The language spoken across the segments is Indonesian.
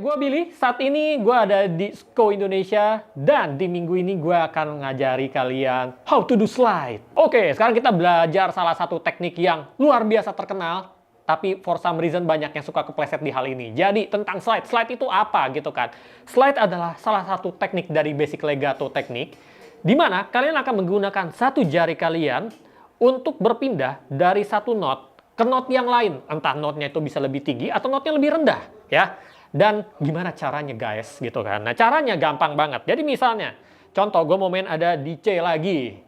gue Billy. Saat ini gue ada di SCO Indonesia dan di minggu ini gue akan ngajari kalian how to do slide. Oke, sekarang kita belajar salah satu teknik yang luar biasa terkenal, tapi for some reason banyak yang suka kepleset di hal ini. Jadi tentang slide, slide itu apa gitu kan? Slide adalah salah satu teknik dari basic legato teknik, di mana kalian akan menggunakan satu jari kalian untuk berpindah dari satu not ke not yang lain. Entah notnya itu bisa lebih tinggi atau notnya lebih rendah, ya. Dan gimana caranya guys, gitu kan. Nah caranya gampang banget. Jadi misalnya, contoh gue mau main ada di C lagi.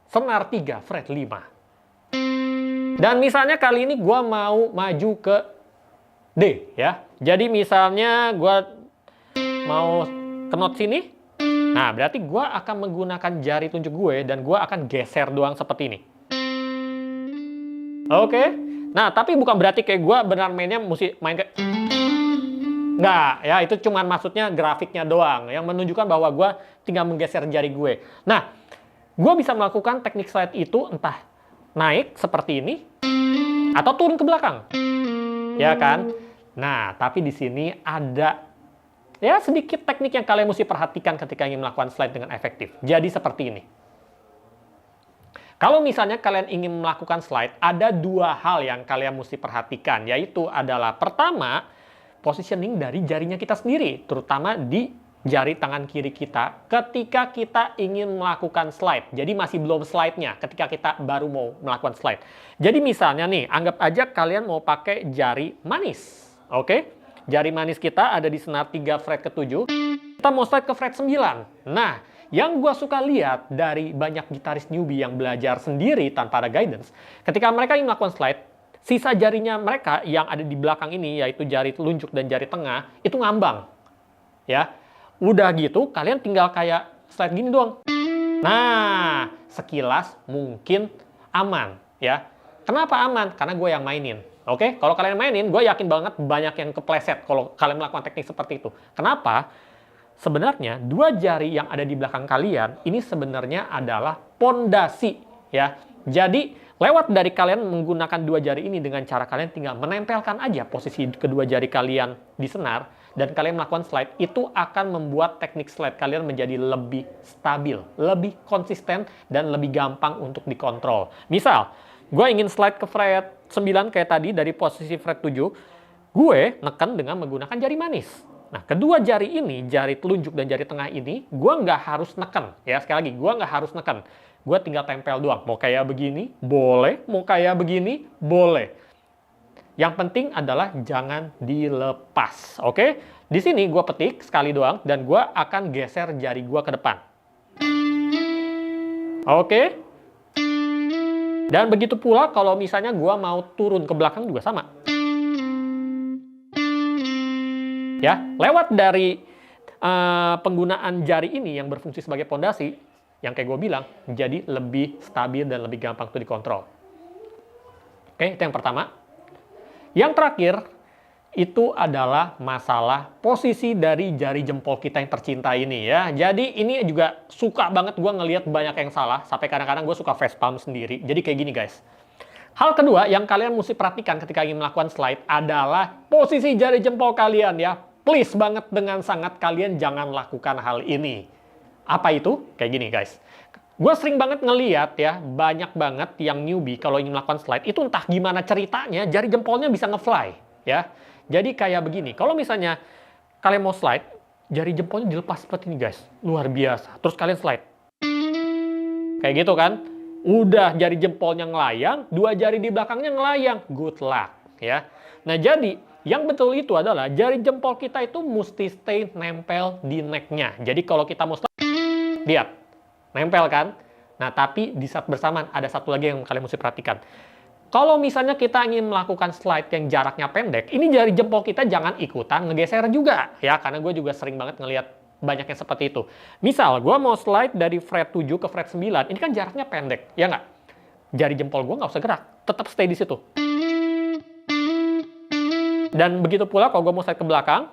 Senar 3, fret 5. Dan misalnya kali ini gue mau maju ke D, ya. Jadi misalnya gue mau ke not sini. Nah berarti gue akan menggunakan jari tunjuk gue dan gue akan geser doang seperti ini. Oke. Nah tapi bukan berarti kayak gue benar mainnya mesti main kayak... Nggak, ya itu cuman maksudnya grafiknya doang yang menunjukkan bahwa gue tinggal menggeser jari gue. Nah, gue bisa melakukan teknik slide itu entah naik seperti ini atau turun ke belakang, ya kan? Nah, tapi di sini ada ya sedikit teknik yang kalian mesti perhatikan ketika ingin melakukan slide dengan efektif. Jadi seperti ini. Kalau misalnya kalian ingin melakukan slide, ada dua hal yang kalian mesti perhatikan, yaitu adalah pertama, positioning dari jarinya kita sendiri, terutama di jari tangan kiri kita ketika kita ingin melakukan slide. Jadi masih belum slide-nya ketika kita baru mau melakukan slide. Jadi misalnya nih, anggap aja kalian mau pakai jari manis. Oke? Jari manis kita ada di senar 3 fret ke-7. Kita mau slide ke fret 9. Nah, yang gue suka lihat dari banyak gitaris newbie yang belajar sendiri tanpa ada guidance, ketika mereka ingin melakukan slide, sisa jarinya mereka yang ada di belakang ini, yaitu jari telunjuk dan jari tengah, itu ngambang. Ya, udah gitu, kalian tinggal kayak slide gini doang. Nah, sekilas mungkin aman. Ya, kenapa aman? Karena gue yang mainin. Oke, kalau kalian mainin, gue yakin banget banyak yang kepleset kalau kalian melakukan teknik seperti itu. Kenapa? Sebenarnya, dua jari yang ada di belakang kalian, ini sebenarnya adalah pondasi. Ya, jadi lewat dari kalian menggunakan dua jari ini dengan cara kalian tinggal menempelkan aja posisi kedua jari kalian di senar dan kalian melakukan slide, itu akan membuat teknik slide kalian menjadi lebih stabil, lebih konsisten, dan lebih gampang untuk dikontrol. Misal, gue ingin slide ke fret 9 kayak tadi dari posisi fret 7, gue neken dengan menggunakan jari manis. Nah, kedua jari ini, jari telunjuk dan jari tengah ini, gue nggak harus neken. Ya, sekali lagi, gue nggak harus neken. Gue tinggal tempel doang. Mau kayak begini, boleh. Mau kayak begini, boleh. Yang penting adalah jangan dilepas. Oke? Di sini gue petik sekali doang dan gue akan geser jari gue ke depan. Oke? Dan begitu pula kalau misalnya gue mau turun ke belakang juga sama. Ya, lewat dari penggunaan jari ini yang berfungsi sebagai pondasi, yang kayak gue bilang, jadi lebih stabil dan lebih gampang untuk dikontrol. Oke, itu yang pertama. Yang terakhir, itu adalah masalah posisi dari jari jempol kita yang tercinta ini ya. Jadi ini juga suka banget gue ngelihat banyak yang salah, sampai kadang-kadang gue suka facepalm sendiri. Jadi kayak gini guys. Hal kedua yang kalian mesti perhatikan ketika ingin melakukan slide adalah posisi jari jempol kalian ya. Please banget dengan sangat kalian jangan lakukan hal ini. Apa itu? Kayak gini guys. Gue sering banget ngeliat ya, banyak banget yang newbie kalau ingin melakukan slide, itu entah gimana ceritanya, jari jempolnya bisa nge-fly. Ya. Jadi kayak begini, kalau misalnya kalian mau slide, jari jempolnya dilepas seperti ini guys. Luar biasa. Terus kalian slide. Kayak gitu kan. Udah jari jempolnya ngelayang, dua jari di belakangnya ngelayang. Good luck. Ya. Nah jadi, yang betul itu adalah jari jempol kita itu mesti stay nempel di neck-nya. Jadi kalau kita mau slide, lihat, nempel kan? Nah, tapi di saat bersamaan ada satu lagi yang kalian mesti perhatikan. Kalau misalnya kita ingin melakukan slide yang jaraknya pendek, ini jari jempol kita jangan ikutan ngegeser juga. Ya, karena gue juga sering banget ngelihat banyak yang seperti itu. Misal, gue mau slide dari fret 7 ke fret 9, ini kan jaraknya pendek, ya nggak? Jari jempol gue nggak usah gerak, tetap stay di situ. Dan begitu pula kalau gue mau slide ke belakang.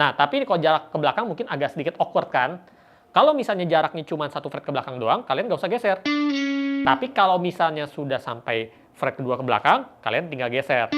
Nah, tapi kalau jarak ke belakang mungkin agak sedikit awkward kan? Kalau misalnya jaraknya cuma satu fret ke belakang doang, kalian nggak usah geser. Tapi kalau misalnya sudah sampai fret kedua ke belakang, kalian tinggal geser.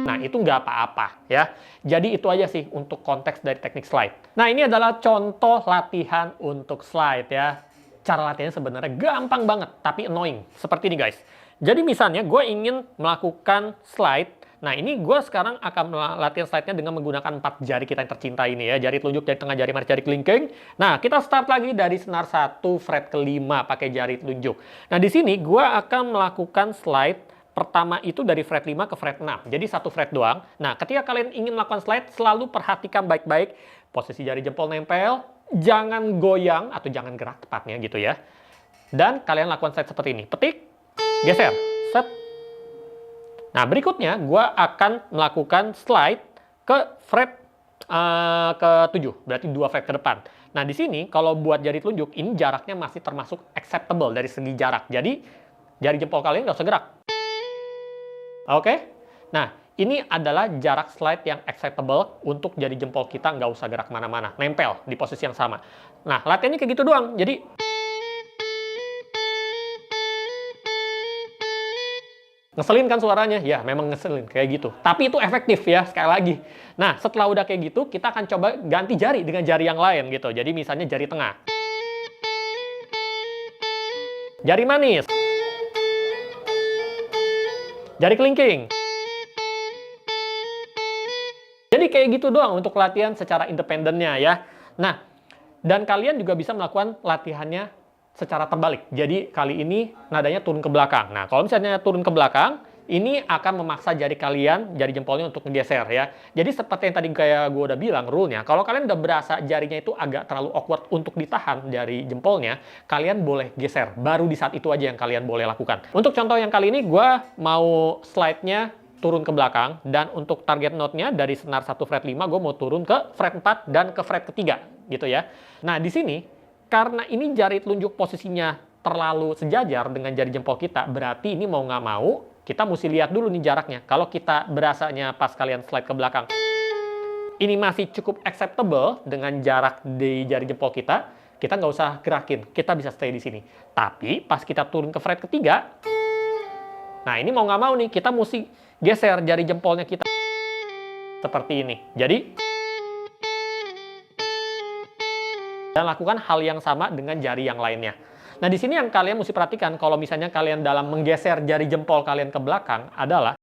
Nah, itu nggak apa-apa ya. Jadi itu aja sih untuk konteks dari teknik slide. Nah, ini adalah contoh latihan untuk slide ya. Cara latihannya sebenarnya gampang banget, tapi annoying. Seperti ini guys. Jadi misalnya gue ingin melakukan slide. Nah, ini gue sekarang akan latihan slide-nya dengan menggunakan 4 jari kita yang tercinta ini ya. Jari telunjuk, jari tengah, jari manis, jari kelingking. Nah, kita start lagi dari senar 1 fret kelima pakai jari telunjuk. Nah, di sini gue akan melakukan slide pertama itu dari fret 5 ke fret 6. Jadi satu fret doang. Nah, ketika kalian ingin melakukan slide, selalu perhatikan baik-baik posisi jari jempol nempel, jangan goyang atau jangan gerak tepatnya gitu ya. Dan kalian lakukan slide seperti ini. Petik, geser, set. Nah, berikutnya gue akan melakukan slide ke fret ke-7, berarti 2 fret ke depan. Nah, di sini kalau buat jari telunjuk, ini jaraknya masih termasuk acceptable dari segi jarak. Jadi, jari jempol kalian nggak usah gerak. Oke? Nah, ini adalah jarak slide yang acceptable untuk jari jempol kita nggak usah gerak mana-mana. Nempel di posisi yang sama. Nah, latihannya kayak gitu doang. Jadi, ngeselin kan suaranya? Ya, memang ngeselin kayak gitu. Tapi itu efektif ya, sekali lagi. Nah, setelah udah kayak gitu, kita akan coba ganti jari dengan jari yang lain gitu. Jadi misalnya jari tengah. Jari manis. Jari kelingking. Jadi kayak gitu doang untuk latihan secara independennya ya. Nah, dan kalian juga bisa melakukan latihannya secara terbalik. Jadi kali ini nadanya turun ke belakang. Nah, kalau misalnya turun ke belakang, ini akan memaksa jari kalian, jari jempolnya untuk menggeser ya. Jadi seperti yang tadi kayak gue udah bilang rule-nya, kalau kalian udah berasa jarinya itu agak terlalu awkward untuk ditahan dari jempolnya, kalian boleh geser. Baru di saat itu aja yang kalian boleh lakukan. Untuk contoh yang kali ini, gue mau slide-nya turun ke belakang, dan untuk target note-nya dari senar 1 fret 5, gue mau turun ke fret 4 dan ke fret ketiga gitu ya. Nah, di sini karena ini jari telunjuk posisinya terlalu sejajar dengan jari jempol kita, berarti ini mau nggak mau, kita mesti lihat dulu nih jaraknya. Kalau kita berasanya pas kalian slide ke belakang, ini masih cukup acceptable dengan jarak di jari jempol kita nggak usah gerakin, kita bisa stay di sini. Tapi pas kita turun ke fret ketiga, nah ini mau nggak mau nih, kita mesti geser jari jempolnya kita seperti ini. Jadi, dan lakukan hal yang sama dengan jari yang lainnya. Nah, di sini yang kalian mesti perhatikan kalau misalnya kalian dalam menggeser jari jempol kalian ke belakang adalah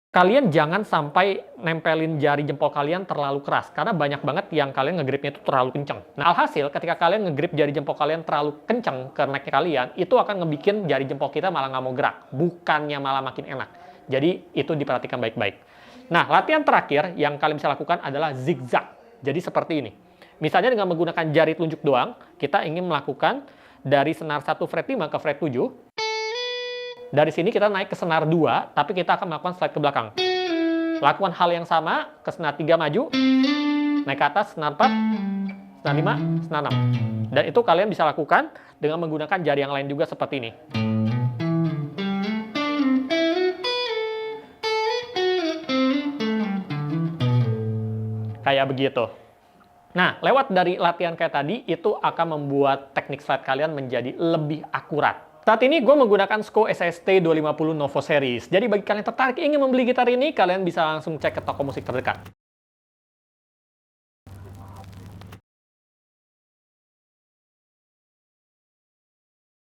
kalian jangan sampai nempelin jari jempol kalian terlalu keras, karena banyak banget yang kalian ngegripnya itu terlalu kenceng. Nah, alhasil ketika kalian ngegrip jari jempol kalian terlalu kenceng ke neck kalian, itu akan ngebikin jari jempol kita malah nggak mau gerak, bukannya malah makin enak. Jadi, itu diperhatikan baik-baik. Nah, latihan terakhir yang kalian bisa lakukan adalah zigzag. Jadi, seperti ini. Misalnya dengan menggunakan jari telunjuk doang, kita ingin melakukan dari senar 1 fret 5 ke fret 7. Dari sini kita naik ke senar 2, tapi kita akan melakukan slide ke belakang. Lakukan hal yang sama, ke senar 3 maju, naik ke atas, senar 4, senar 5, senar 6. Dan itu kalian bisa lakukan dengan menggunakan jari yang lain juga seperti ini. Kayak begitu. Nah, lewat dari latihan kayak tadi, itu akan membuat teknik slide kalian menjadi lebih akurat. Saat ini gue menggunakan SCO SST 250 Novo Series. Jadi bagi kalian yang tertarik ingin membeli gitar ini, kalian bisa langsung cek ke toko musik terdekat.